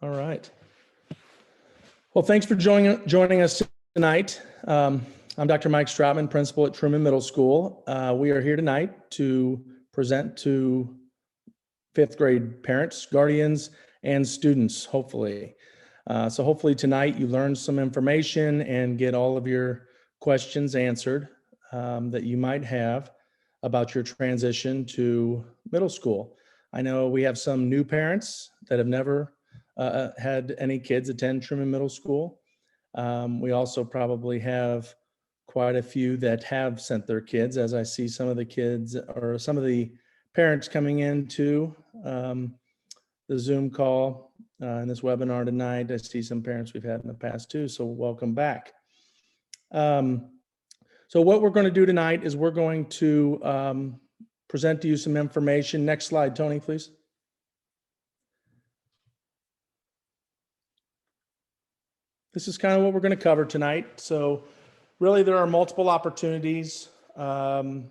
All right. Well, thanks for joining us tonight. I'm Dr. Mike Strautman, principal at Truman Middle School. We are here tonight to present to fifth grade parents, guardians, and students, hopefully. So hopefully tonight you learn some information and get all of your questions answered that you might have about your transition to middle school. I know we have some new parents that have never had any kids attend Truman Middle School. We also probably have quite a few that have sent their kids, as I see some of the kids or some of the parents coming into the Zoom call in this webinar tonight. I see some parents we've had in the past too, so welcome back. So what we're going to do tonight is we're going to present to you some information. Next slide, Tony, please. This is kind of what we're going to cover tonight. So really there are multiple opportunities for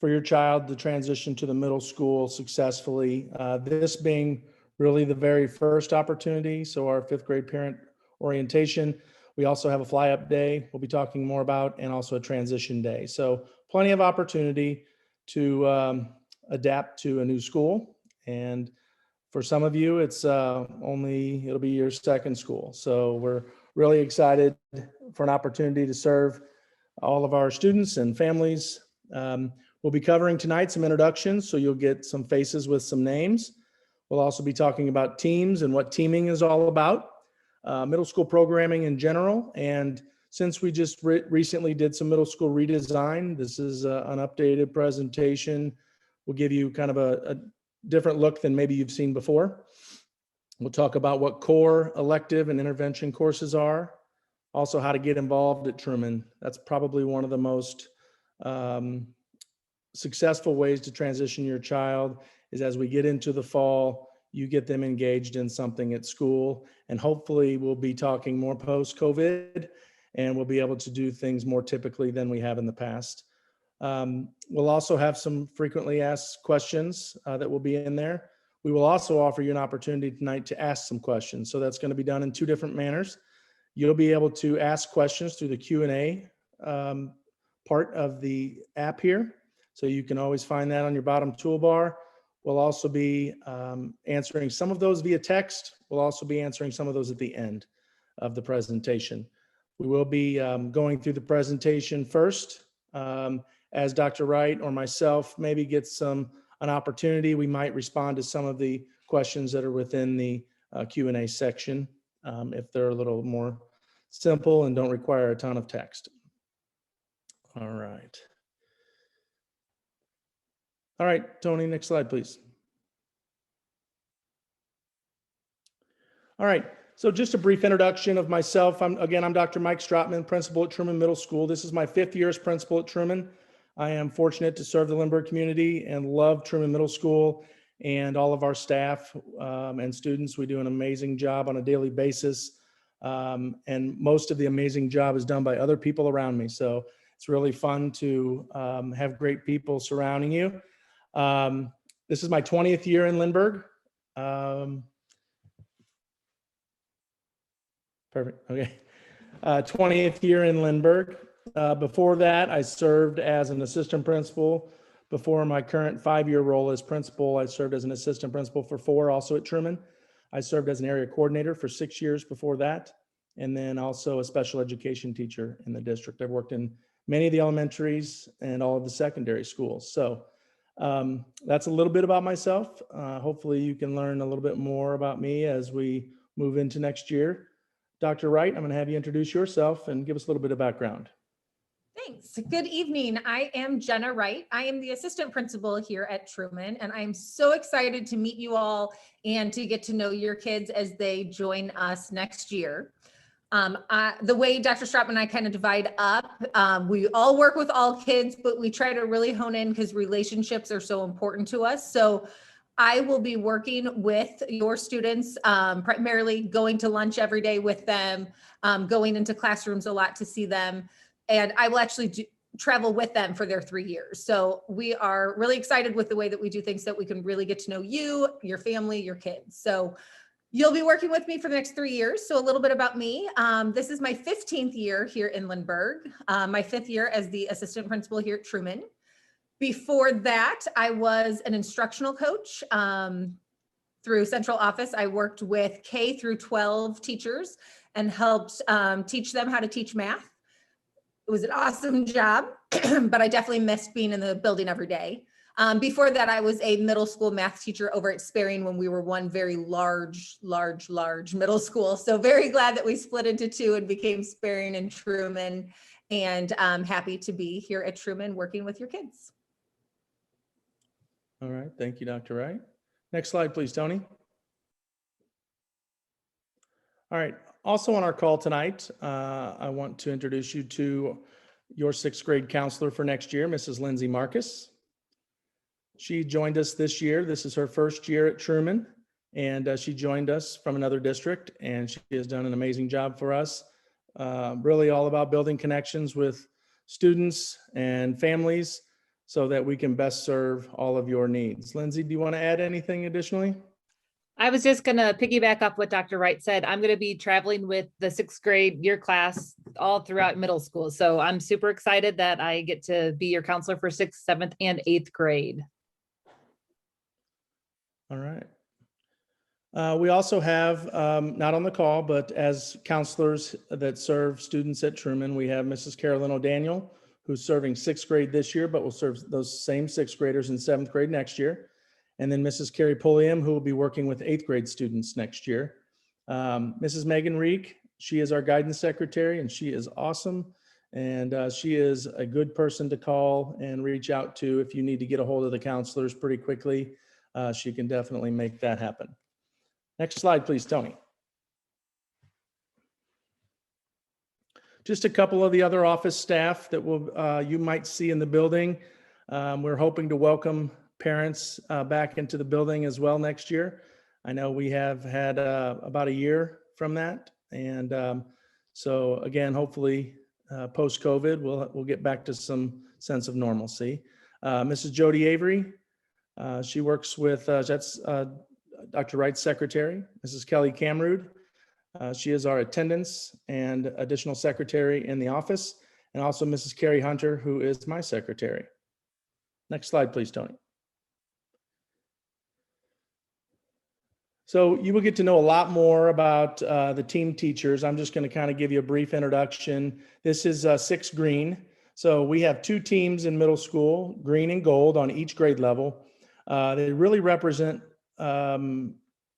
your child to transition to the middle school successfully. This being really the very first opportunity. So our fifth grade parent orientation. We also have a fly up day we'll be talking more about, and also a transition day. So plenty of opportunity to adapt to a new school. And for some of you, it'll be your second school. So we're really excited for an opportunity to serve all of our students and families. We'll be covering tonight some introductions, so you'll get some faces with some names. We'll also be talking about teams and what teaming is all about, middle school programming in general. And since we just recently did some middle school redesign, this is an updated presentation. We'll give you kind of a different look than maybe you've seen before. We'll talk about what core, elective, and intervention courses are. Also, how to get involved at Truman. That's probably one of the most successful ways to transition your child, is as we get into the fall, you get them engaged in something at school. And hopefully we'll be talking more post-COVID, and we'll be able to do things more typically than we have in the past. We'll also have some frequently asked questions that will be in there. We will also offer you an opportunity tonight to ask some questions. So that's going to be done in two different manners. You'll be able to ask questions through the Q&A part of the app here. So you can always find that on your bottom toolbar. We'll also be answering some of those via text. We'll also be answering some of those at the end of the presentation. We will be going through the presentation first. As Dr. Wright or myself maybe gets an opportunity, we might respond to some of the questions that are within the Q&A section if they're a little more simple and don't require a ton of text. All right. All right, Tony, next slide, please. All right, so just a brief introduction of myself. I'm Dr. Mike Strautman, principal at Truman Middle School. This is my 5th year as principal at Truman. I am fortunate to serve the Lindbergh community and love Truman Middle School and all of our staff and students. We do an amazing job on a daily basis. And most of the amazing job is done by other people around me. So it's really fun to have great people surrounding you. This is my 20th year in Lindbergh. Perfect. Okay. 20th year in Lindbergh. Before that, I served as an assistant principal. Before my current 5-year role as principal, I served as an assistant principal for 4, also at Truman. I served as an area coordinator for 6 years before that, and then also a special education teacher in the district. I've worked in many of the elementaries and all of the secondary schools. So that's a little bit about myself. Hopefully you can learn a little bit more about me as we move into next year. Dr. Wright, I'm going to have you introduce yourself and give us a little bit of background. Thanks. Good evening. I am Jenna Wright. I am the assistant principal here at Truman, and I'm so excited to meet you all and to get to know your kids as they join us next year. The way Dr. Strautman and I kind of divide up, we all work with all kids, but we try to really hone in because relationships are so important to us. So I will be working with your students, primarily going to lunch every day with them, going into classrooms a lot to see them. And I will actually travel with them for their 3 years. So we are really excited with the way that we do things, that we can really get to know you, your family, your kids. So You'll be working with me for the next 3 years. So a little bit about me. This is my 15th year here in Lindbergh, my 5th year as the assistant principal here at Truman. Before that, I was an instructional coach. Through central office, I worked with K through 12 teachers and helped teach them how to teach math. It was an awesome job, but I definitely missed being in the building every day. Before that, I was a middle school math teacher over at Sperring when we were one very large middle school. So very glad that we split into two and became Sperring and Truman. And I'm happy to be here at Truman working with your kids. All right, thank you, Dr. Wright. Next slide, please, Tony. All right, also on our call tonight, I want to introduce you to your 6th grade counselor for next year, Mrs. Lindsay Marcus. She joined us this year. This is her first year at Truman, and she joined us from another district, and she has done an amazing job for us. Really all about building connections with students and families so that we can best serve all of your needs. Lindsay, do you want to add anything additionally? I was just going to piggyback up what Dr. Wright said. I'm going to be traveling with the 6th grade year class all throughout middle school. So I'm super excited that I get to be your counselor for 6th, 7th, and 8th grade. All right. We also have, not on the call, but as counselors that serve students at Truman, we have Mrs. Carolyn O'Daniel, who's serving 6th grade this year, but will serve those same 6th graders in 7th grade next year. And then Mrs. Carrie Pulliam, who will be working with 8th grade students next year. Mrs. Megan Reek, she is our guidance secretary, and she is awesome. And she is a good person to call and reach out to if you need to get a hold of the counselors pretty quickly. She can definitely make that happen. Next slide, please, Tony. Just a couple of the other office staff that you might see in the building. We're hoping to welcome parents back into the building as well next year. I know we have had about a year from that. And so again, hopefully post-COVID, we'll get back to some sense of normalcy. Mrs. Jody Avery, she works with, that's Dr. Wright's secretary. Mrs. Kelly Camrood, she is our attendance and additional secretary in the office. And also Mrs. Carrie Hunter, who is my secretary. Next slide, please, Tony. So you will get to know a lot more about the team teachers. I'm just going to kind of give you a brief introduction. This is 6 green. So we have 2 teams in middle school, green and gold on each grade level. They really represent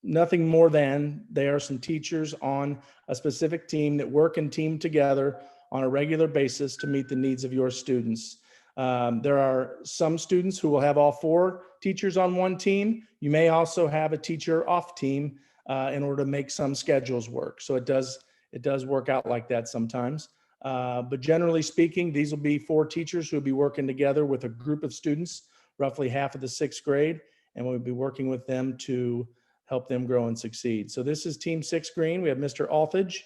nothing more than they are some teachers on a specific team that work and team together on a regular basis to meet the needs of your students. There are some students who will have all 4 teachers on one team. You may also have a teacher off team in order to make some schedules work. So it does work out like that sometimes. But generally speaking, these will be 4 teachers who will be working together with a group of students, roughly half of the 6th grade, and we'll be working with them to help them grow and succeed. So this is Team 6 Green. We have Mr. Althage,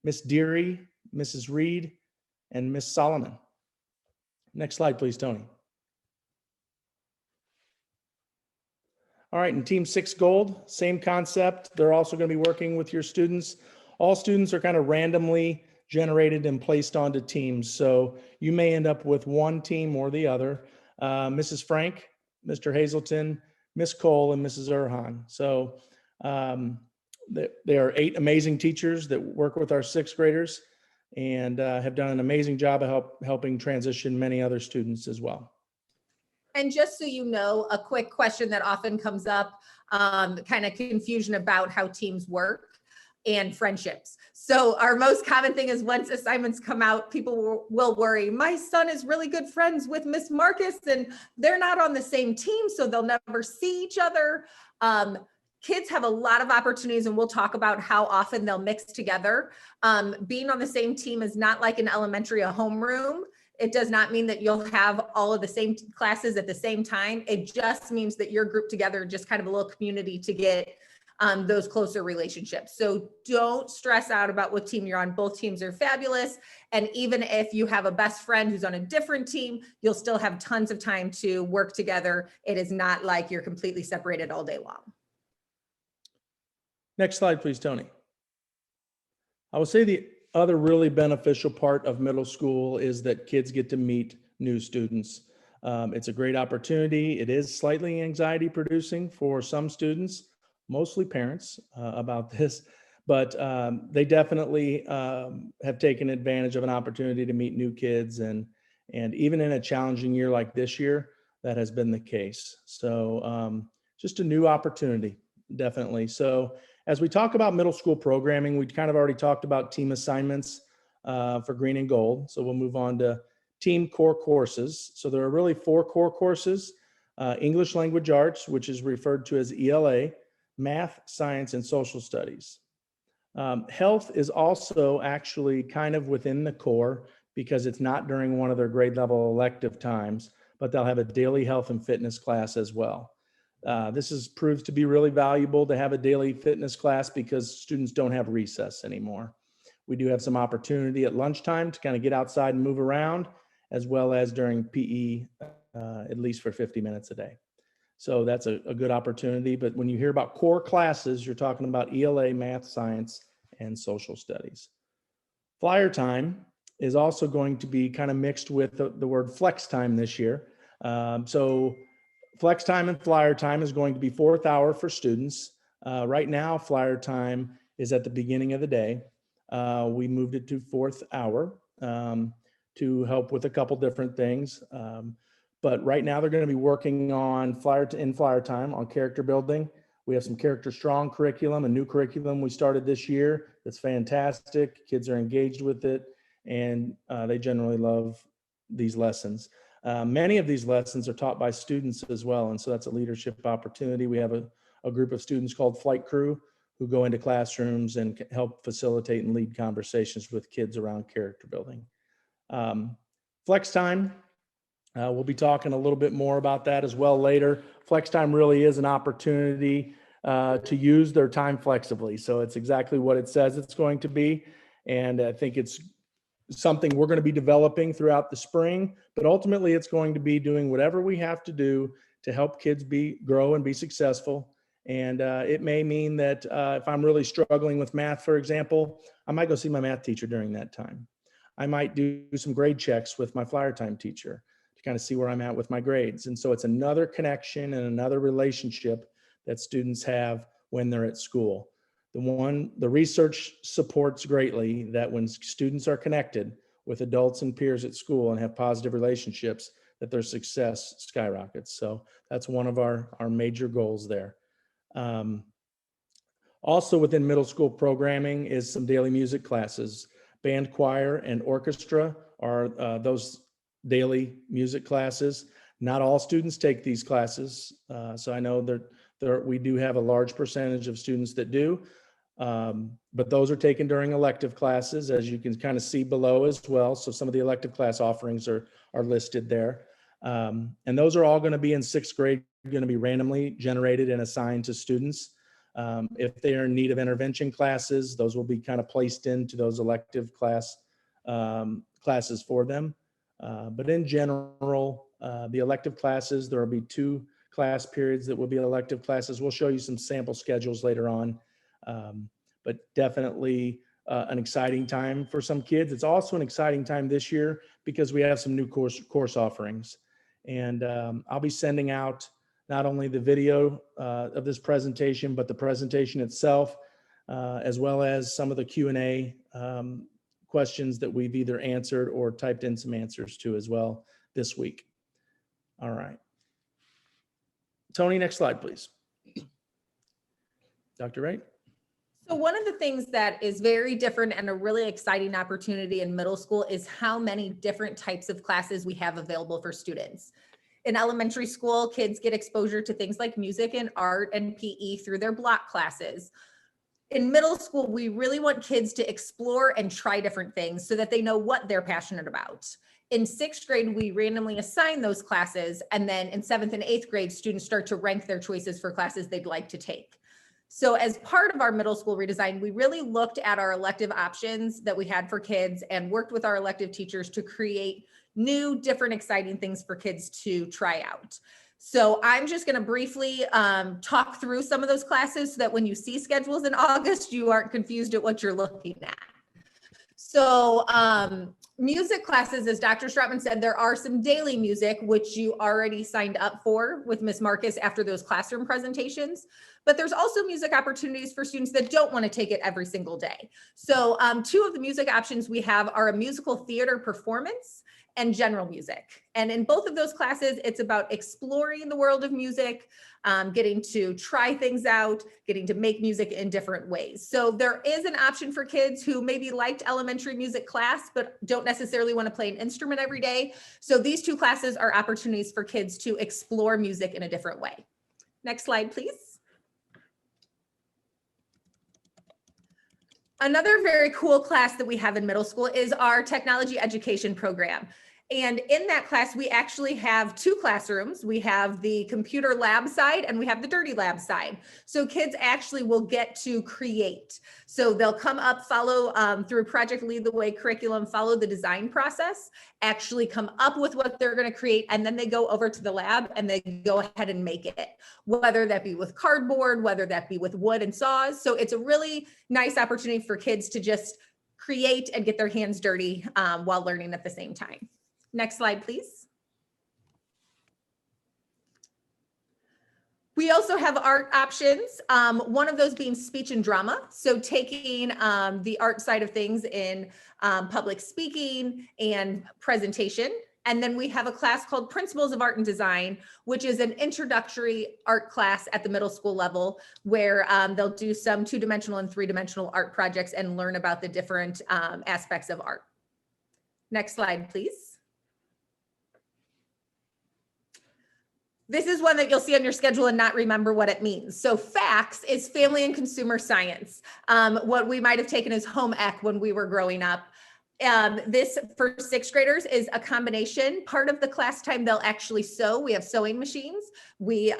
Miss Deary, Mrs. Reed, and Miss Solomon. Next slide, please, Tony. All right, and Team 6 Gold, same concept. They're also going to be working with your students. All students are kind of randomly generated and placed onto teams. So you may end up with one team or the other. Mrs. Frank, Mr. Hazelton, Miss Cole, and Mrs. Erhan. So there are 8 amazing teachers that work with our 6th graders and have done an amazing job of helping transition many other students as well. And just so you know, a quick question that often comes up, kind of confusion about how teams work and friendships. So our most common thing is once assignments come out, people will worry, my son is really good friends with Miss Marcus and they're not on the same team, so they'll never see each other. Kids have a lot of opportunities, and we'll talk about how often they'll mix together. Being on the same team is not like in elementary, a homeroom. It does not mean that you'll have all of the same classes at the same time. It just means that you're grouped together, just kind of a little community to get those closer relationships. So don't stress out about what team you're on. Both teams are fabulous. And even if you have a best friend who's on a different team, you'll still have tons of time to work together. It is not like you're completely separated all day long. Next slide, please, Tony. I would say the other really beneficial part of middle school is that kids get to meet new students. It's a great opportunity. It is slightly anxiety producing for some students, mostly parents, about this, but they definitely have taken advantage of an opportunity to meet new kids, and even in a challenging year like this year, that has been the case. So just a new opportunity, definitely. So as we talk about middle school programming, we kind of already talked about team assignments for green and gold. So we'll move on to team core courses. So there are really 4 core courses: English language arts, which is referred to as ELA, math, science, and social studies. Health is also actually kind of within the core because it's not during one of their grade level elective times, but they'll have a daily health and fitness class as well. This is proves to be really valuable to have a daily fitness class because students don't have recess anymore. We do have some opportunity at lunchtime to kind of get outside and move around, as well as during PE, at least for 50 minutes a day. So that's a good opportunity. But when you hear about core classes, you're talking about ELA, math, science, and social studies. Flyer time is also going to be kind of mixed with the word flex time this year. So flex time and flyer time is going to be 4th hour for students. Right now, flyer time is at the beginning of the day. We moved it to 4th hour to help with a couple different things. But right now they're going to be working on flyer time on character building. We have some character strong curriculum, a new curriculum we started this year. That's fantastic. Kids are engaged with it, and they generally love these lessons. Many of these lessons are taught by students as well, and so that's a leadership opportunity. We have a group of students called Flight Crew who go into classrooms and help facilitate and lead conversations with kids around character building. Flex time, we'll be talking a little bit more about that as well later. Flex time really is an opportunity to use their time flexibly. So it's exactly what it says it's going to be. And I think it's something we're going to be developing throughout the spring, but ultimately it's going to be doing whatever we have to do to help kids grow and be successful. And it may mean that if I'm really struggling with math, for example, I might go see my math teacher during that time. I might do some grade checks with my flyer time teacher to kind of see where I'm at with my grades. And so it's another connection and another relationship that students have when they're at school. The research supports greatly that when students are connected with adults and peers at school and have positive relationships, that their success skyrockets. So that's one of our major goals there. Also within middle school programming is some daily music classes. Band, choir, and orchestra are those daily music classes. Not all students take these classes. So I know that we do have a large percentage of students that do, but those are taken during elective classes, as you can kind of see below as well. So some of the elective class offerings are listed there. And those are all going to be in 6th grade, going to be randomly generated and assigned to students. If they are in need of intervention classes, those will be kind of placed into those elective classes for them. But in general, the elective classes, there will be 2 class periods that will be elective classes. We'll show you some sample schedules later on, but definitely an exciting time for some kids. It's also an exciting time this year because we have some new course offerings. And I'll be sending out not only the video of this presentation, but the presentation itself, as well as some of the Q&A questions that we've either answered or typed in some answers to as well this week. All right. Tony, next slide, please. Dr. Wright. So one of the things that is very different and a really exciting opportunity in middle school is how many different types of classes we have available for students. In elementary school, kids get exposure to things like music and art and PE through their block classes. In middle school, we really want kids to explore and try different things so that they know what they're passionate about. In 6th grade, we randomly assign those classes. And then in 7th and 8th grade, students start to rank their choices for classes they'd like to take. So as part of our middle school redesign, we really looked at our elective options that we had for kids and worked with our elective teachers to create new, different, exciting things for kids to try out. So I'm just going to briefly talk through some of those classes so that when you see schedules in August, you aren't confused at what you're looking at. So music classes, as Dr. Stratman said, there are some daily music, which you already signed up for with Ms. Marcus after those classroom presentations. But there's also music opportunities for students that don't want to take it every single day. So two of the music options we have are a musical theater performance and general music. And in both of those classes, it's about exploring the world of music, getting to try things out, getting to make music in different ways. So there is an option for kids who maybe liked elementary music class, but don't necessarily want to play an instrument every day. So these two classes are opportunities for kids to explore music in a different way. Next slide, please. Another very cool class that we have in middle school is our technology education program. And in that class, we actually have two classrooms. We have the computer lab side and we have the dirty lab side. So kids actually will get to create. So they'll come up, follow through Project Lead the Way curriculum, follow the design process, actually come up with what they're going to create. And then they go over to the lab and they go ahead and make it, whether that be with cardboard, whether that be with wood and saws. So it's a really nice opportunity for kids to just create and get their hands dirty while learning at the same time. Next slide, please. We also have art options, one of those being speech and drama. So taking the art side of things in public speaking and presentation. And then we have a class called Principles of Art and Design, which is an introductory art class at the middle school level, where they'll do some two-dimensional and three-dimensional art projects and learn about the different aspects of art. Next slide, please. This is one that you'll see on your schedule and not remember what it means. So FACS is Family and Consumer Science, what we might have taken as home ec when we were growing up. This for sixth graders is a combination. Part of the class time they'll actually sew. We have sewing machines. We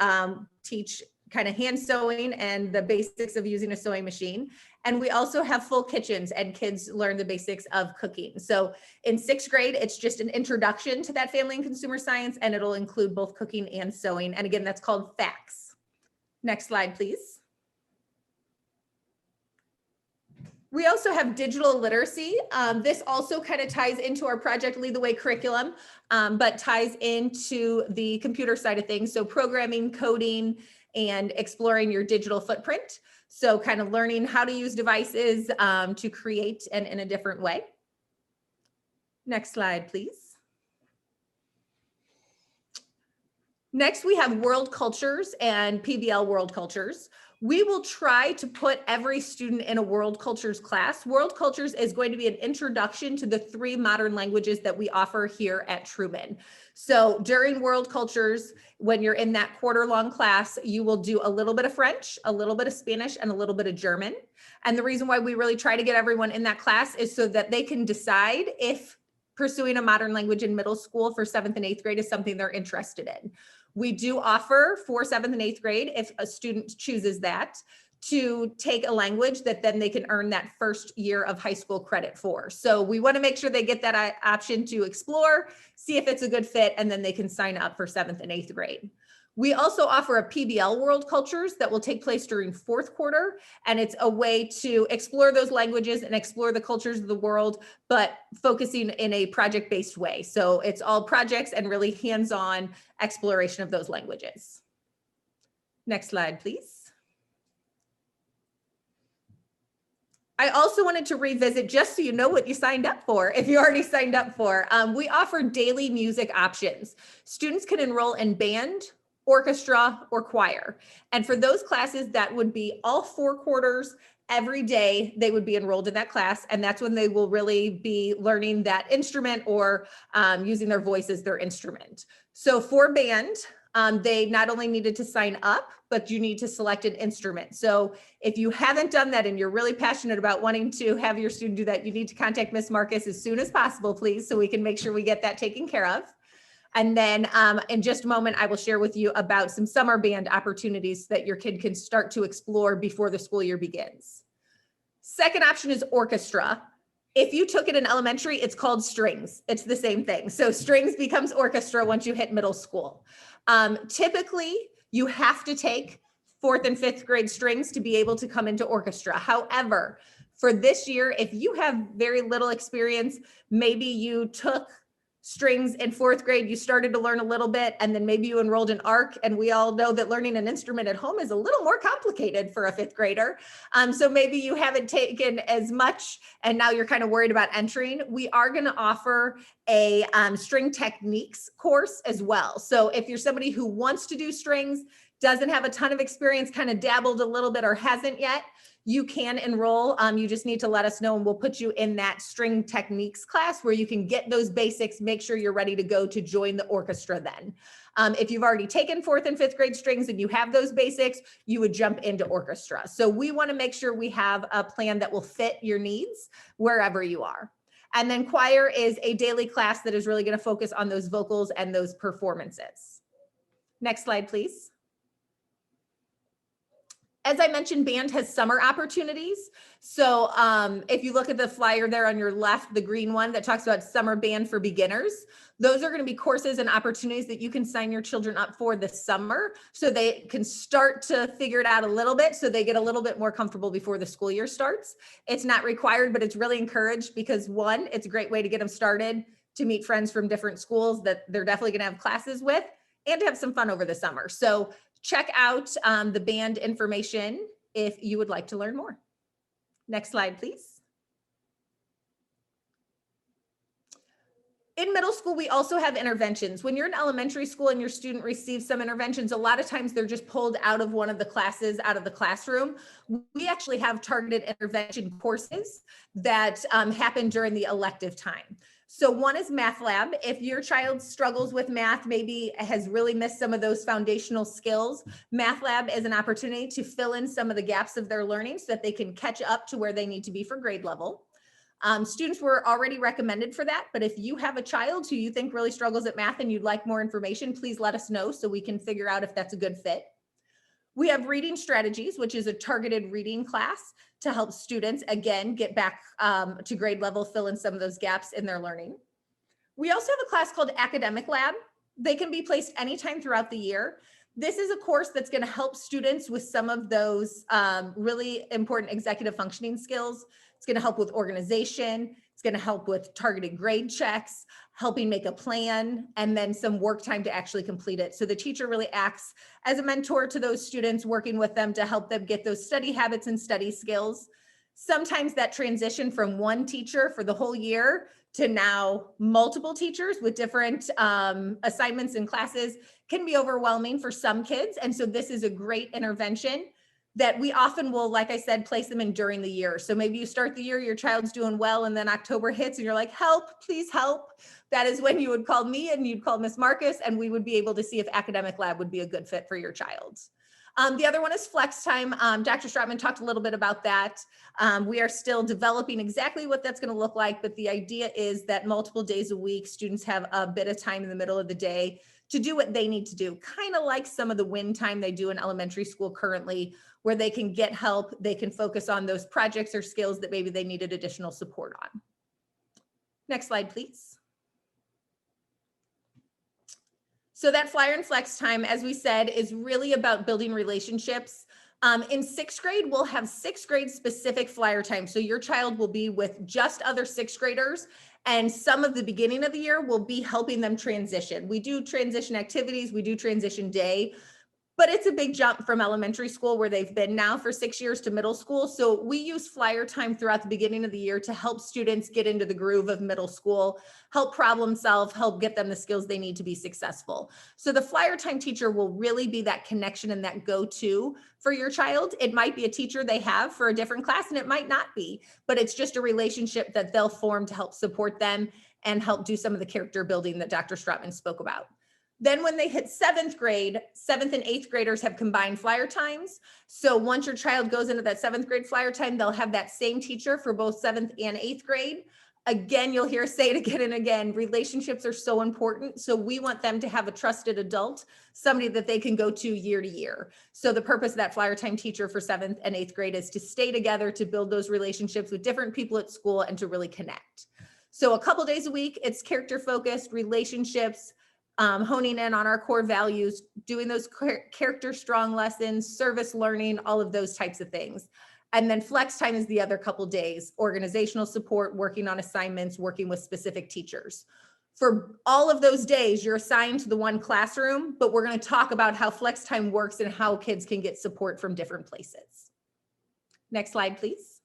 teach kind of hand sewing and the basics of using a sewing machine. And we also have full kitchens and kids learn the basics of cooking. So in sixth grade, it's just an introduction to that family and consumer science, and it'll include both cooking and sewing. And again, that's called FACS. Next slide, please. We also have digital literacy. This also kind of ties into our Project Lead the Way curriculum, but ties into the computer side of things. So programming, coding, and exploring your digital footprint. So kind of learning how to use devices to create and in a different way. Next slide, please. Next, we have world cultures and PBL world cultures. We will try to put every student in a world cultures class. World cultures is going to be an introduction to the 3 modern languages that we offer here at Truman. So during world cultures, when you're in that quarter-long class, you will do a little bit of French, a little bit of Spanish, and a little bit of German. And the reason why we really try to get everyone in that class is so that they can decide if pursuing a modern language in middle school for 7th and 8th grade is something they're interested in. We do offer for 7th and 8th grade, if a student chooses that, to take a language that then they can earn that first year of high school credit for. So we want to make sure they get that option to explore, see if it's a good fit, and then they can sign up for 7th and 8th grade. We also offer a PBL World Cultures that will take place during 4th quarter, and it's a way to explore those languages and explore the cultures of the world, but focusing in a project-based way. So it's all projects and really hands-on exploration of those languages. Next slide, please. I also wanted to revisit, just so you know what you signed up for, if you already signed up for, we offer daily music options. Students can enroll in band, orchestra, or choir. And for those classes, that would be all 4 quarters, every day they would be enrolled in that class. And that's when they will really be learning that instrument or using their voice as their instrument. So for band, they not only needed to sign up, but you need to select an instrument. So if you haven't done that and you're really passionate about wanting to have your student do that, you need to contact Ms. Marcus as soon as possible, please, so we can make sure we get that taken care of. And then in just a moment, I will share with you about some summer band opportunities that your kid can start to explore before the school year begins. Second option is orchestra. If you took it in elementary, it's called strings. It's the same thing. So strings becomes orchestra once you hit middle school. Typically, you have to take 4th and 5th grade strings to be able to come into orchestra. However, for this year, if you have very little experience, maybe you took strings in 4th grade, you started to learn a little bit, and then maybe you enrolled in ARC. And we all know that learning an instrument at home is a little more complicated for a 5th grader. So maybe you haven't taken as much, and now you're kind of worried about entering. We are going to offer a string techniques course as well. So if you're somebody who wants to do strings, doesn't have a ton of experience, kind of dabbled a little bit or hasn't yet, you can enroll. You just need to let us know and we'll put you in that string techniques class where you can get those basics, make sure you're ready to go to join the orchestra then. If you've already taken 4th and 5th grade strings and you have those basics, you would jump into orchestra. So we want to make sure we have a plan that will fit your needs wherever you are. And then choir is a daily class that is really going to focus on those vocals and those performances. Next slide, please. As I mentioned, band has summer opportunities. So if you look at the flyer there on your left, the green one that talks about summer band for beginners, those are going to be courses and opportunities that you can sign your children up for this summer so they can start to figure it out a little bit, so they get a little bit more comfortable before the school year starts. It's not required, but it's really encouraged because one, it's a great way to get them started, to meet friends from different schools that they're definitely going to have classes with, and to have some fun over the summer. So check out the band information if you would like to learn more. Next slide, please. In middle school, we also have interventions. When you're in elementary school and your student receives some interventions, a lot of times they're just pulled out of one of the classes, out of the classroom. We actually have targeted intervention courses that happen during the elective time. So one is Math Lab. If your child struggles with math, maybe has really missed some of those foundational skills, Math Lab is an opportunity to fill in some of the gaps of their learning so that they can catch up to where they need to be for grade level. Students were already recommended for that, but if you have a child who you think really struggles at math and you'd like more information, please let us know so we can figure out if that's a good fit. We have reading strategies, which is a targeted reading class to help students, again, get back to grade level, fill in some of those gaps in their learning. We also have a class called Academic Lab. They can be placed anytime throughout the year. This is a course that's going to help students with some of those really important executive functioning skills. It's going to help with organization. It's going to help with targeted grade checks, helping make a plan, and then some work time to actually complete it. So the teacher really acts as a mentor to those students, working with them to help them get those study habits and study skills. Sometimes that transition from one teacher for the whole year to now multiple teachers with different assignments and classes can be overwhelming for some kids. And so this is a great intervention that we often will, like I said, place them in during the year. So maybe you start the year, your child's doing well, and then October hits and you're like, help, please help. That is when you would call me and you'd call Miss Marcus, and we would be able to see if Academic Lab would be a good fit for your child. The other one is Flex Time. Dr. Stratman talked a little bit about that. We are still developing exactly what that's going to look like, but the idea is that multiple days a week, students have a bit of time in the middle of the day to do what they need to do, kind of like some of the win time they do in elementary school currently, where they can get help, they can focus on those projects or skills that maybe they needed additional support on. Next slide, please. So that Flyer and Flex Time, as we said, is really about building relationships. In 6th grade, we'll have 6th grade specific Flyer time. So your child will be with just other 6th graders, and some of the beginning of the year will be helping them transition. We do transition activities, we do transition day, but it's a big jump from elementary school where they've been now for 6 years to middle school. So we use Flyer time throughout the beginning of the year to help students get into the groove of middle school, help problem solve, help get them the skills they need to be successful. So the Flyer time teacher will really be that connection and that go-to for your child. It might be a teacher they have for a different class and it might not be, but it's just a relationship that they'll form to help support them and help do some of the character building that Dr. Stratman spoke about. Then when they hit 7th grade, 7th and 8th graders have combined Flyer times. So once your child goes into that 7th grade Flyer time, they'll have that same teacher for both 7th and 8th grade. Again, you'll hear us say it again and again, relationships are so important. So we want them to have a trusted adult, somebody that they can go to year to year. So the purpose of that Flyer Time teacher for 7th and 8th grade is to stay together, to build those relationships with different people at school and to really connect. So a couple days a week, it's character focused, relationships, honing in on our core values, doing those character strong lessons, service learning, all of those types of things. And then flex time is the other couple days, organizational support, working on assignments, working with specific teachers. For all of those days, you're assigned to the one classroom, but we're going to talk about how flex time works and how kids can get support from different places. Next slide, please.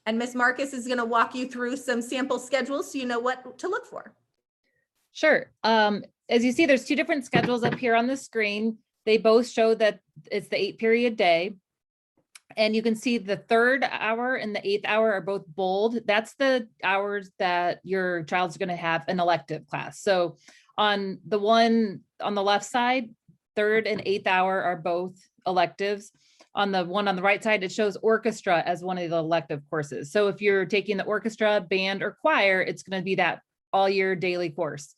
And Ms. Marcus is going to walk you through some sample schedules so you know what to look for. Sure. As you see, there's 2 different schedules up here on the screen. They both show that it's the 8-period day. And you can see the 3rd hour and the 8th hour are both bold. That's the hours that your child's going to have an elective class. So on the one on the left side, 3rd and 8th hour are both electives. On the one on the right side, it shows orchestra as one of the elective courses. So if you're taking the orchestra, band, or choir, it's going to be that all year daily course.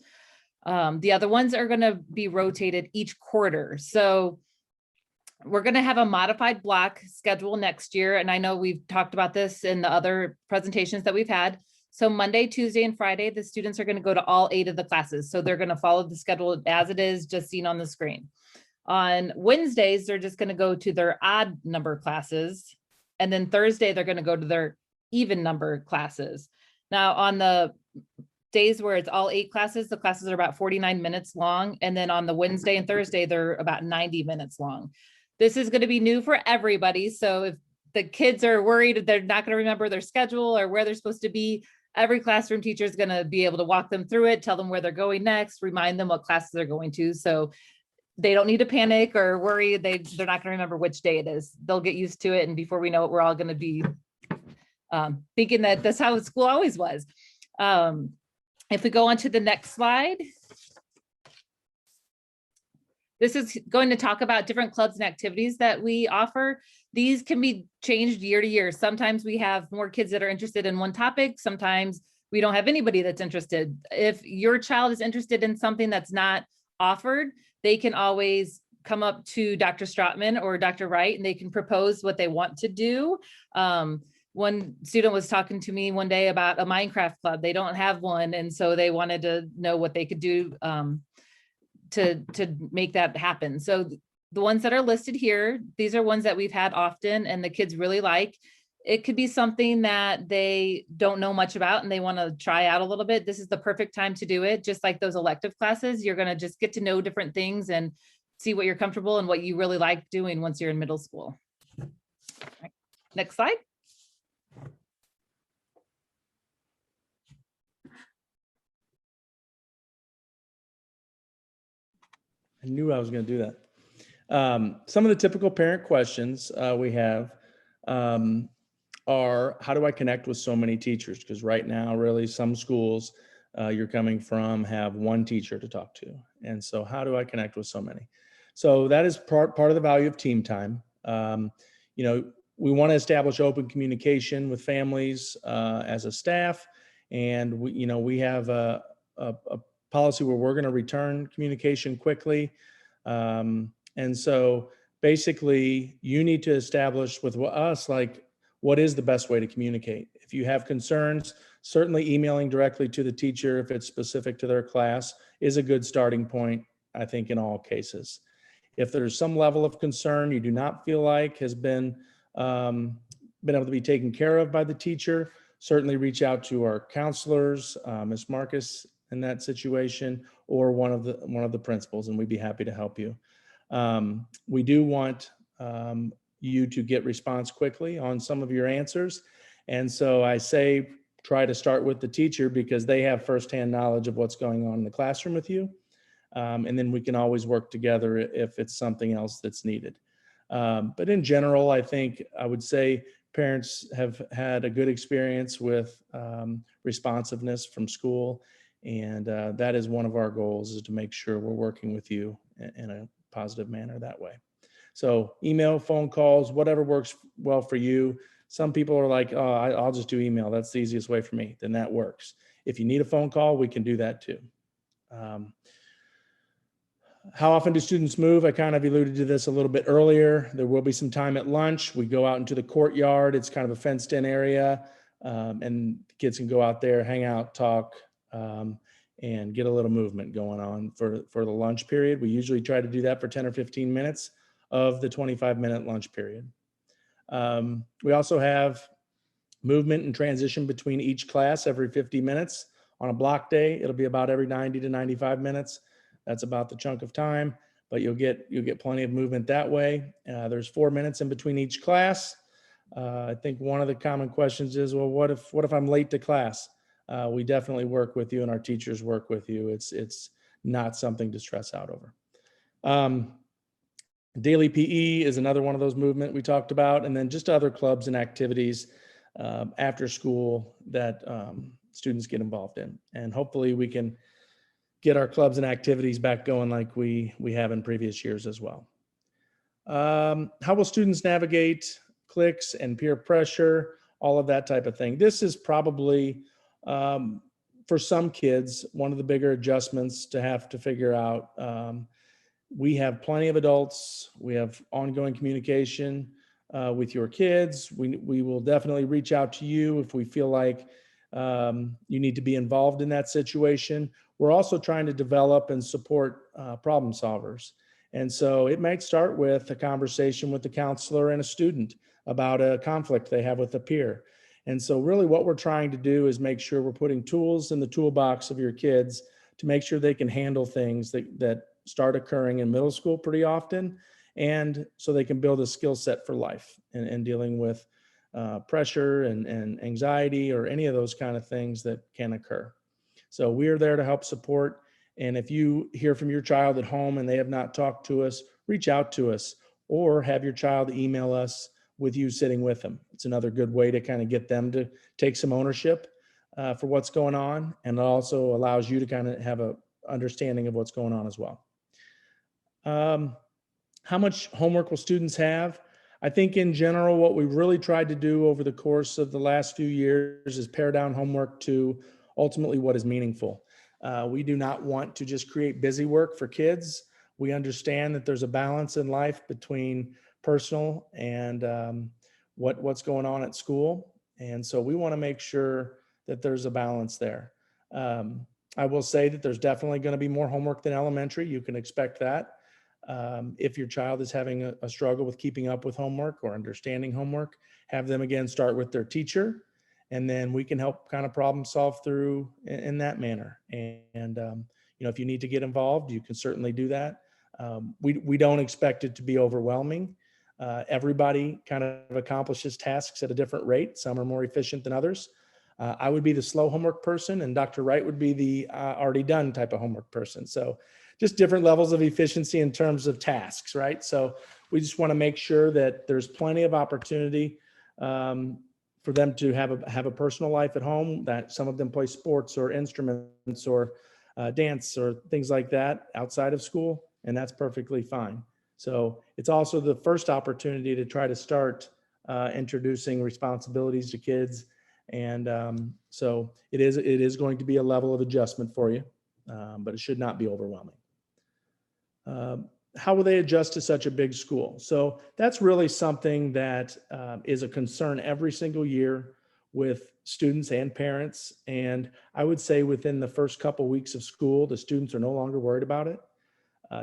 The other ones are going to be rotated each quarter. So we're going to have a modified block schedule next year. And I know we've talked about this in the other presentations that we've had. So Monday, Tuesday, and Friday, the students are going to go to all 8 of the classes. So they're going to follow the schedule as it is just seen on the screen. On Wednesdays, they're just going to go to their odd number classes. And then Thursday, they're going to go to their even number classes. Now on the days where it's all 8 classes, the classes are about 49 minutes long. And then on the Wednesday and Thursday, they're about 90 minutes long. This is going to be new for everybody. So if the kids are worried they're not going to remember their schedule or where they're supposed to be, every classroom teacher is going to be able to walk them through it, tell them where they're going next, remind them what classes they're going to. So they don't need to panic or worry. They're not going to remember which day it is. They'll get used to it. And before we know it, we're all going to be thinking that that's how school always was. If we go on to the next slide. This is going to talk about different clubs and activities that we offer. These can be changed year to year. Sometimes we have more kids that are interested in one topic. Sometimes we don't have anybody that's interested. If your child is interested in something that's not offered, they can always come up to Dr. Stratman or Dr. Wright and they can propose what they want to do. One student was talking to me one day about a Minecraft club. They don't have one. And so they wanted to know what they could do to make that happen. So the ones that are listed here, these are ones that we've had often and the kids really like. It could be something that they don't know much about and they want to try out a little bit. This is the perfect time to do it. Just like those elective classes, you're going to just get to know different things and see what you're comfortable and what you really like doing once you're in middle school. Right. Next slide. I knew I was going to do that. Some of the typical parent questions we have are, how do I connect with so many teachers? Because right now, really, some schools you're coming from have one teacher to talk to. And so how do I connect with so many? So that is part of the value of team time. We want to establish open communication with families as a staff. And we have a policy where we're going to return communication quickly. And so basically you need to establish with us, like, what is the best way to communicate? If you have concerns, certainly emailing directly to the teacher, if it's specific to their class, is a good starting point, I think, in all cases. If there's some level of concern you do not feel like has been able to be taken care of by the teacher, certainly reach out to our counselors, Ms. Marcus, in that situation, or one of the principals, and we'd be happy to help you. We do want you to get response quickly on some of your answers. And so I say, try to start with the teacher because they have firsthand knowledge of what's going on in the classroom with you. And then we can always work together if it's something else that's needed. But in general, I think I would say parents have had a good experience with responsiveness from school. And that is one of our goals, is to make sure we're working with you in a positive manner that way. So email, phone calls, whatever works well for you. Some people are like, oh, I'll just do email. That's the easiest way for me. Then that works. If you need a phone call, we can do that too. How often do students move? I kind of alluded to this a little bit earlier. There will be some time at lunch. We go out into the courtyard. It's kind of a fenced in area, and kids can go out there, hang out, talk, and get a little movement going on for the lunch period. We usually try to do that for 10 or 15 minutes of the 25-minute lunch period. We also have movement and transition between each class every 50 minutes. On a block day, it'll be about every 90 to 95 minutes. That's about the chunk of time, but you'll get plenty of movement that way. There's 4 minutes in between each class. I think one of the common questions is, well, what if I'm late to class? We definitely work with you, and our teachers work with you. It's not something to stress out over. Daily PE is another one of those movement we talked about, and then just other clubs and activities after school that students get involved in. And hopefully we can get our clubs and activities back going like we have in previous years as well. How will students navigate cliques and peer pressure, all of that type of thing? This is probably, for some kids, one of the bigger adjustments to have to figure out. We have plenty of adults. We have ongoing communication with your kids. We will definitely reach out to you if we feel like you need to be involved in that situation. We're also trying to develop and support problem solvers. And so it might start with a conversation with the counselor and a student about a conflict they have with a peer. And so really what we're trying to do is make sure we're putting tools in the toolbox of your kids to make sure they can handle things that start occurring in middle school pretty often, and so they can build a skill set for life and dealing with pressure and anxiety or any of those kind of things that can occur. So we are there to help support. And if you hear from your child at home and they have not talked to us, reach out to us or have your child email us with you sitting with them. It's another good way to kind of get them to take some ownership for what's going on. And it also allows you to kind of have a understanding of what's going on as well. How much homework will students have? I think in general, what we've really tried to do over the course of the last few years is pare down homework to ultimately what is meaningful. We do not want to just create busy work for kids. We understand that there's a balance in life between personal and what's going on at school. And so we want to make sure that there's a balance there. I will say that there's definitely going to be more homework than elementary. You can expect that. If your child is having a struggle with keeping up with homework or understanding homework, have them again start with their teacher, and then we can help kind of problem solve through in that manner. And if you need to get involved, you can certainly do that. We don't expect it to be overwhelming. Everybody kind of accomplishes tasks at a different rate. Some are more efficient than others. I would be the slow homework person, and Dr. Wright would be the already done type of homework person. So just different levels of efficiency in terms of tasks, right? So we just want to make sure that there's plenty of opportunity for them to have a personal life at home, that some of them play sports or instruments or dance or things like that outside of school, and that's perfectly fine. So it's also the first opportunity to try to start introducing responsibilities to kids. And so it is going to be a level of adjustment for you, but it should not be overwhelming. How will they adjust to such a big school? So that's really something that is a concern every single year with students and parents. And I would say within the first couple weeks of school, the students are no longer worried about it.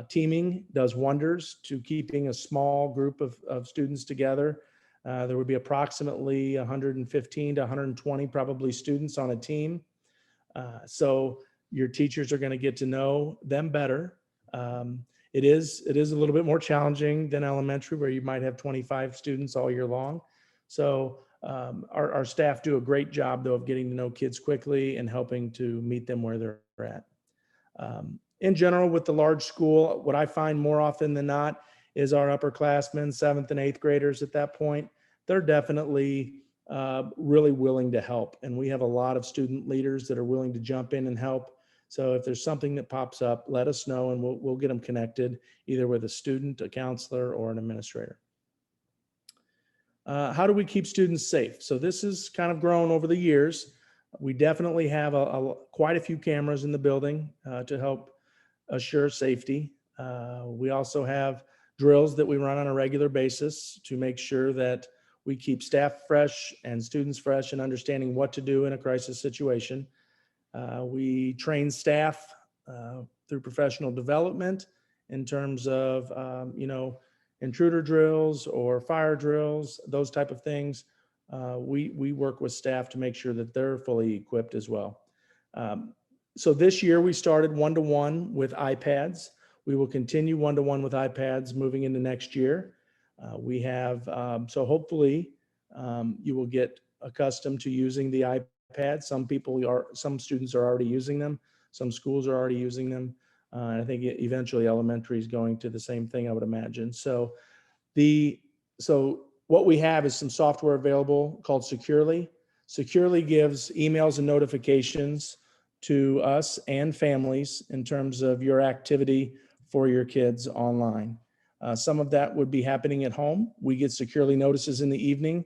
Teaming does wonders to keeping a small group of students together. There would be approximately 115 to 120 probably students on a team. So your teachers are going to get to know them better. It is a little bit more challenging than elementary, where you might have 25 students all year long. So our staff do a great job, though, of getting to know kids quickly and helping to meet them where they're at. In general, with the large school, what I find more often than not is our upperclassmen, 7th and 8th graders at that point, they're definitely really willing to help. And we have a lot of student leaders that are willing to jump in and help. So if there's something that pops up, let us know and we'll get them connected either with a student, a counselor, or an administrator. How do we keep students safe? So this has kind of grown over the years. We definitely have quite a few cameras in the building to help assure safety. We also have drills that we run on a regular basis to make sure that we keep staff fresh and students fresh and understanding what to do in a crisis situation. We train staff through professional development in terms of, intruder drills or fire drills, those type of things. We work with staff to make sure that they're fully equipped as well. So this year we started one-to-one with iPads. We will continue one-to-one with iPads moving into next year. We have, so hopefully you will get accustomed to using the iPad. Some students are already using them. Some schools are already using them. I think eventually elementary is going to the same thing, I would imagine. So what we have is some software available called Securely. Securely gives emails and notifications to us and families in terms of your activity for your kids online. Some of that would be happening at home. We get Securely notices in the evening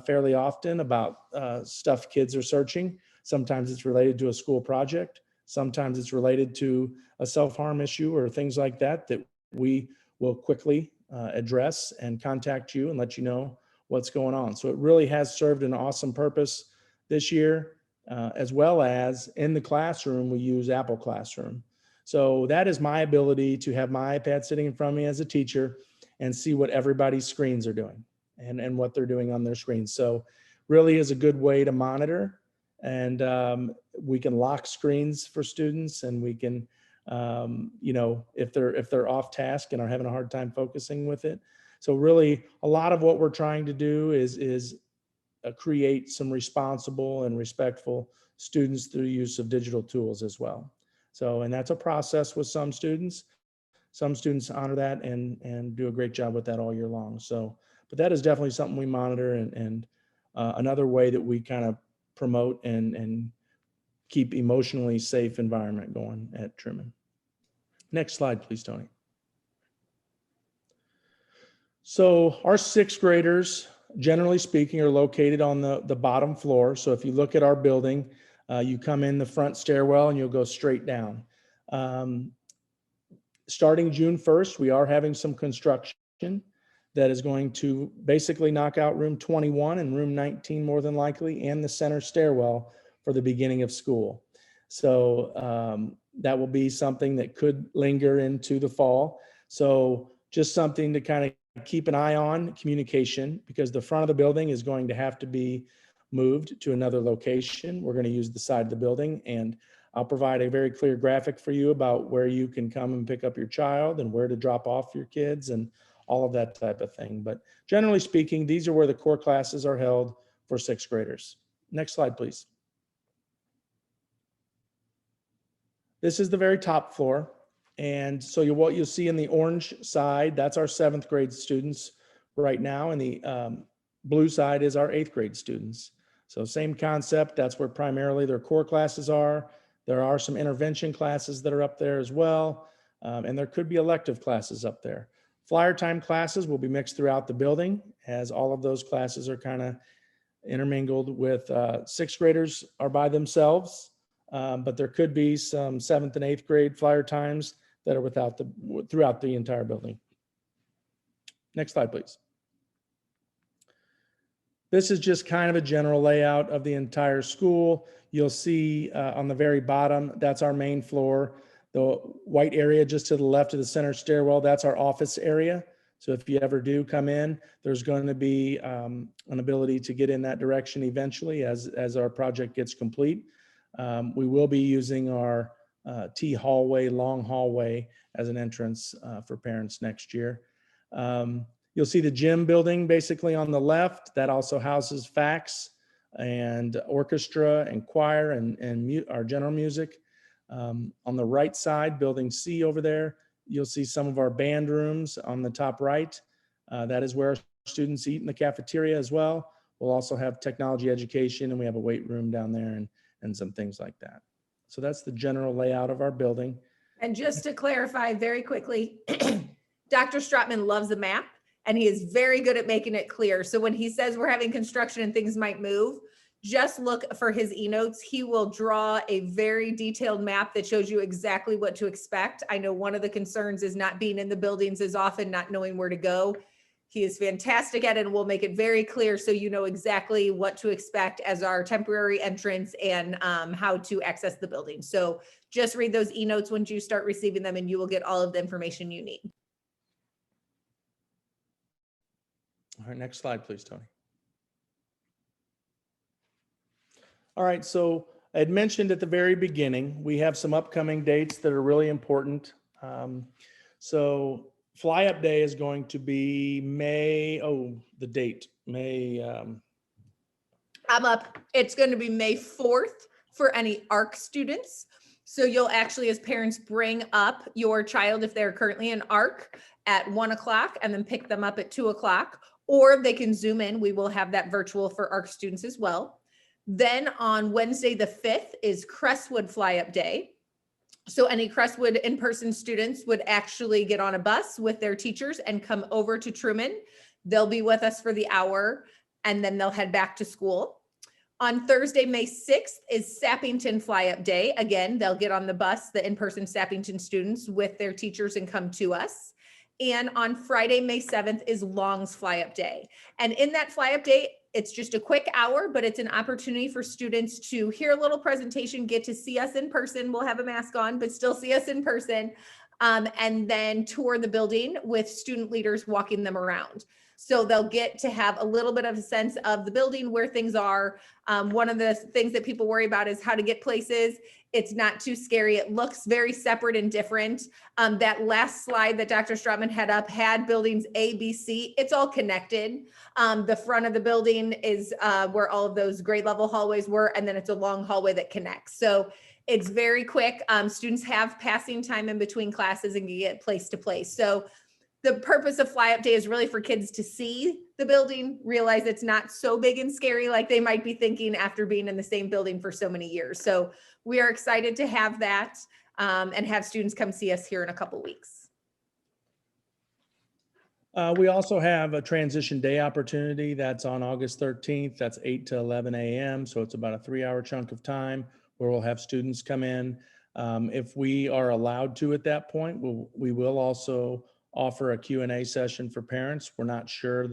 fairly often about stuff kids are searching. Sometimes it's related to a school project. Sometimes it's related to a self-harm issue or things like that that we will quickly address and contact you and let you know what's going on. So it really has served an awesome purpose this year, as well as in the classroom, we use Apple Classroom. So that is my ability to have my iPad sitting in front of me as a teacher and see what everybody's screens are doing and what they're doing on their screens. So really is a good way to monitor, and we can lock screens for students, and we can, if they're off task and are having a hard time focusing with it. So really a lot of what we're trying to do is create some responsible and respectful students through the use of digital tools as well. So, and that's a process with some students. Some students honor that and do a great job with that all year long. So, but that is definitely something we monitor, and another way that we kind of promote and keep emotionally safe environment going at Truman. Next slide, please, Tony. So our sixth graders, generally speaking, are located on the bottom floor. So if you look at our building, you come in the front stairwell and you'll go straight down. Starting June 1st, we are having some construction that is going to basically knock out room 21 and room 19 more than likely, and the center stairwell for the beginning of school. So that will be something that could linger into the fall. So just something to kind of keep an eye on, communication, because the front of the building is going to have to be moved to another location. We're going to use the side of the building, and I'll provide a very clear graphic for you about where you can come and pick up your child and where to drop off your kids and all of that type of thing. But generally speaking, these are where the core classes are held for sixth graders. Next slide, please. This is the very top floor. And so what you'll see in the orange side, that's our seventh grade students right now. And the blue side is our eighth grade students. So same concept, that's where primarily their core classes are. There are some intervention classes that are up there as well. And there could be elective classes up there. Flyer time classes will be mixed throughout the building, as all of those classes are kind of intermingled with sixth graders are by themselves. But there could be some seventh and eighth grade flyer times that are throughout the entire building. Next slide, please. This is just kind of a general layout of the entire school. You'll see on the very bottom, that's our main floor. The white area just to the left of the center stairwell, that's our office area. So if you ever do come in, there's going to be an ability to get in that direction eventually as our project gets complete. We will be using our T hallway, long hallway as an entrance for parents next year. You'll see the gym building basically on the left. That also houses fax and orchestra and choir and our general music. On the right side, building C over there, you'll see some of our band rooms on the top right. That is where students eat in the cafeteria as well. We'll also have technology education, and we have a weight room down there and some things like that. So that's the general layout of our building. And just to clarify very quickly, Dr. Stratman loves a map. and he is very good at making it clear. So when he says we're having construction and things might move, just look for his e-notes. He will draw a very detailed map that shows you exactly what to expect. I know one of the concerns is not being in the buildings as often, not knowing where to go. He is fantastic at it and will make it very clear so you know exactly what to expect as our temporary entrance and how to access the building. So just read those e-notes once you start receiving them and you will get all of the information you need. All right, next slide, please, Tony. All right, so I had mentioned at the very beginning, we have some upcoming dates that are really important. So Fly Up Day is going to be May, the date, May. I'm up. It's going to be May 4th for any ARC students. So you'll actually, as parents, bring up your child if they're currently in ARC at 1 o'clock and then pick them up at 2 o'clock, or they can Zoom in. We will have that virtual for ARC students as well. Then on Wednesday, the 5th is Crestwood Fly Up Day. So any Crestwood in-person students would actually get on a bus with their teachers and come over to Truman. They'll be with us for the hour and then they'll head back to school. On Thursday, May 6th is Sappington Fly Up Day. Again, they'll get on the bus, the in-person Sappington students with their teachers and come to us. And on Friday, May 7th is Long's Fly Up Day. And in that Fly Up Day, it's just a quick hour, but it's an opportunity for students to hear a little presentation, get to see us in person. We'll have a mask on, but still see us in person. And then tour the building with student leaders walking them around. So they'll get to have a little bit of a sense of the building, where things are. One of the things that people worry about is how to get places. It's not too scary. It looks very separate and different. That last slide that Dr. Strotman had up had buildings A, B, C. It's all connected. The front of the building is where all of those grade level hallways were, and then it's a long hallway that connects. So it's very quick. Students have passing time in between classes and can get place to place. So the purpose of Fly Up Day is really for kids to see the building, realize it's not so big and scary like they might be thinking after being in the same building for so many years. So we are excited to have that and have students come see us here in a couple weeks. We also have a transition day opportunity that's on August 13th. That's 8 to 11 a.m. So it's about a 3-hour chunk of time where we'll have students come in. If we are allowed to at that point, we will also offer a Q&A session for parents. We're not sure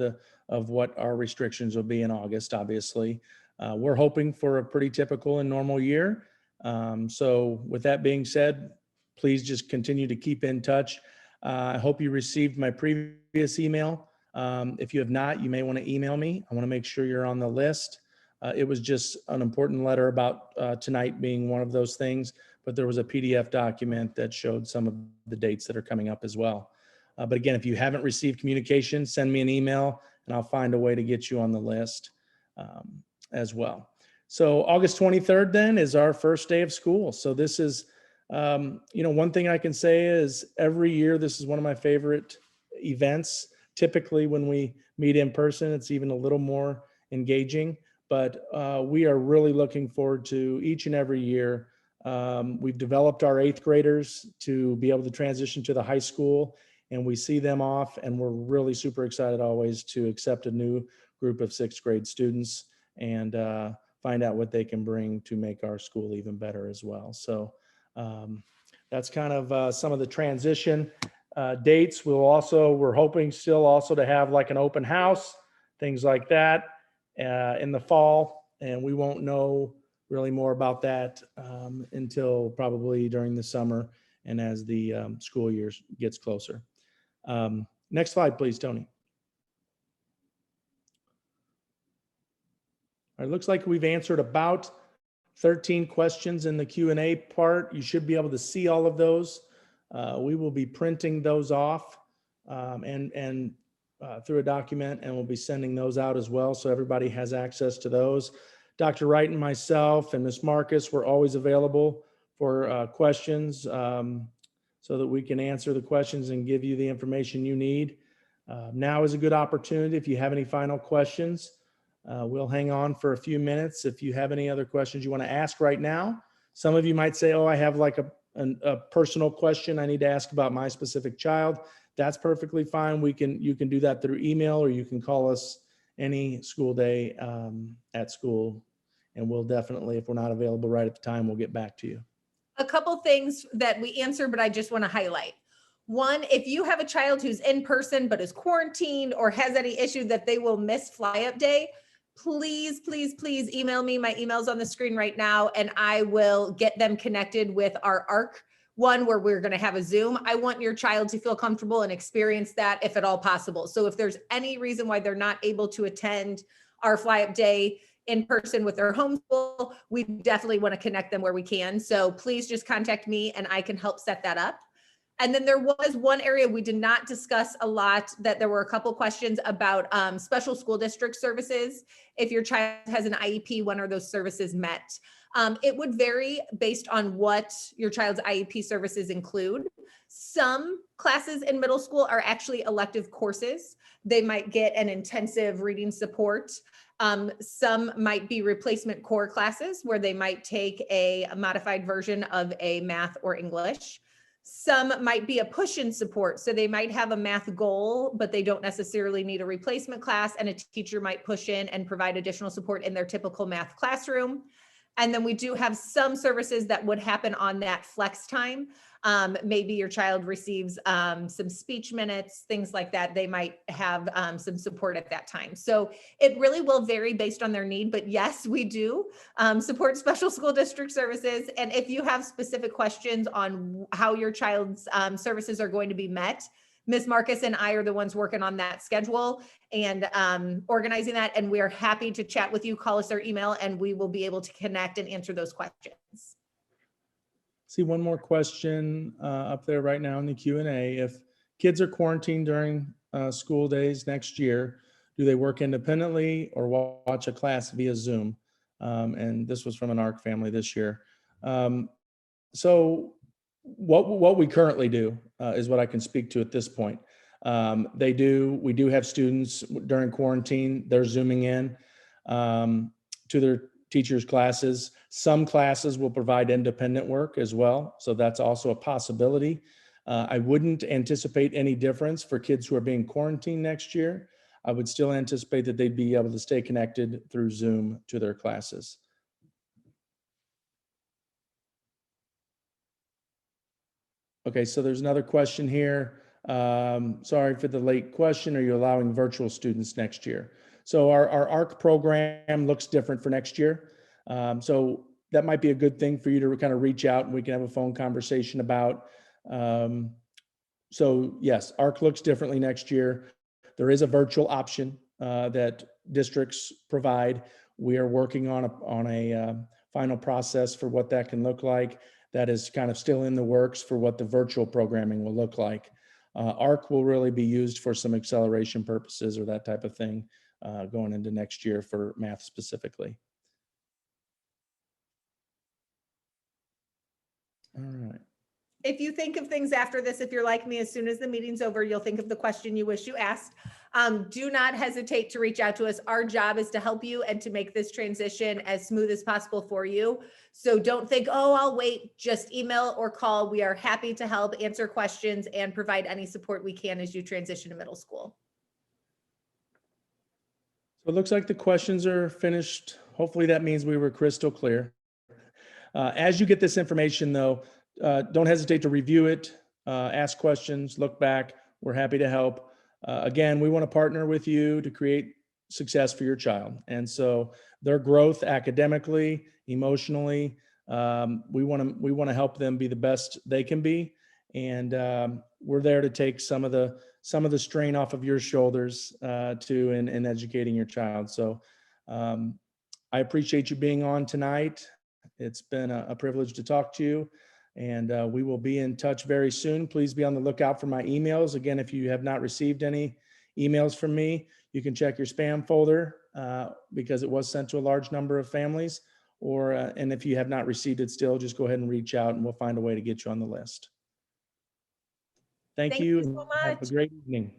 of what our restrictions will be in August, obviously. We're hoping for a pretty typical and normal year. So with that being said, please just continue to keep in touch. I hope you received my previous email. If you have not, you may want to email me. I want to make sure you're on the list. It was just an important letter about tonight being one of those things, but there was a PDF document that showed some of the dates that are coming up as well. But again, if you haven't received communication, send me an email and I'll find a way to get you on the list as well. So August 23rd then is our first day of school. So this is, one thing I can say is every year, this is one of my favorite events. Typically when we meet in person, it's even a little more engaging, but we are really looking forward to each and every year. We've developed our 8th graders to be able to transition to the high school, and we see them off, and we're really super excited always to accept a new group of 6th grade students and find out what they can bring to make our school even better as well. So that's kind of some of the transition dates. We're hoping still also to have like an open house, things like that in the fall, and we won't know really more about that until probably during the summer and as the school year gets closer. Next slide, please, Tony. All right, it looks like we've answered about 13 questions in the Q&A part. You should be able to see all of those. We will be printing those off and through a document, and we'll be sending those out as well, so everybody has access to those. Dr. Wright and myself and Ms. Marcus, we're always available for questions so that we can answer the questions and give you the information you need. Now is a good opportunity. If you have any final questions, we'll hang on for a few minutes. If you have any other questions you want to ask right now, some of you might say, oh, I have like a personal question I need to ask about my specific child. that's perfectly fine. You can do that through email, or you can call us any school day at school. And we'll definitely, if we're not available right at the time, we'll get back to you. A couple things that we answer, but I just want to highlight. One, if you have a child who's in person but is quarantined or has any issue that they will miss fly up day, please, please, please email me. My email's on the screen right now, and I will get them connected with our ARC one where we're going to have a Zoom. I want your child to feel comfortable and experience that if at all possible. So if there's any reason why they're not able to attend our fly up day in person with their homeschool, we definitely want to connect them where we can. So please just contact me and I can help set that up. And then there was one area we did not discuss a lot, that there were a couple questions about special school district services. If your child has an IEP, when are those services met? It would vary based on what your child's IEP services include. Some classes in middle school are actually elective courses. They might get an intensive reading support. Some might be replacement core classes where they might take a modified version of a math or English. Some might be a push-in support. So they might have a math goal, but they don't necessarily need a replacement class, and a teacher might push in and provide additional support in their typical math classroom. And then we do have some services that would happen on that flex time. Maybe your child receives some speech minutes, things like that. They might have some support at that time. So it really will vary based on their need. But yes, we do support special school district services. And if you have specific questions on how your child's services are going to be met, Ms. Marcus and I are the ones working on that schedule and organizing that. And we're happy to chat with you. Call us or email, and we will be able to connect and answer those questions. See one more question up there right now in the Q&A. If kids are quarantined during school days next year, do they work independently or watch a class via Zoom? And this was from an ARC family this year. So what we currently do is what I can speak to at this point. We do have students during quarantine, they're Zooming in to their teachers' classes. Some classes will provide independent work as well. So that's also a possibility. I wouldn't anticipate any difference for kids who are being quarantined next year. I would still anticipate that they'd be able to stay connected through Zoom to their classes. Okay, so there's another question here. Sorry for the late question. Are you allowing virtual students next year? So our ARC program looks different for next year. So that might be a good thing for you to kind of reach out and we can have a phone conversation about. So yes, ARC looks differently next year. There is a virtual option that districts provide. We are working on a final process for what that can look like. That is kind of still in the works for what the virtual programming will look like. ARC will really be used for some acceleration purposes or that type of thing going into next year for math specifically. All right. If you think of things after this, if you're like me, as soon as the meeting's over, you'll think of the question you wish you asked. Do not hesitate to reach out to us. Our job is to help you and to make this transition as smooth as possible for you. So don't think, oh, I'll wait. Just email or call. We are happy to help answer questions and provide any support we can as you transition to middle school. So it looks like the questions are finished. Hopefully that means we were crystal clear. As you get this information though, don't hesitate to review it, ask questions, look back. We're happy to help. Again, we want to partner with you to create success for your child. And so their growth academically, emotionally, we want to help them be the best they can be. And we're there to take some of the strain off of your shoulders in educating your child. So I appreciate you being on tonight. It's been a privilege to talk to you. And we will be in touch very soon. Please be on the lookout for my emails. Again, if you have not received any emails from me, you can check your spam folder because it was sent to a large number of families. And if you have not received it still, just go ahead and reach out and we'll find a way to get you on the list. Thank you. So much. Have a great evening.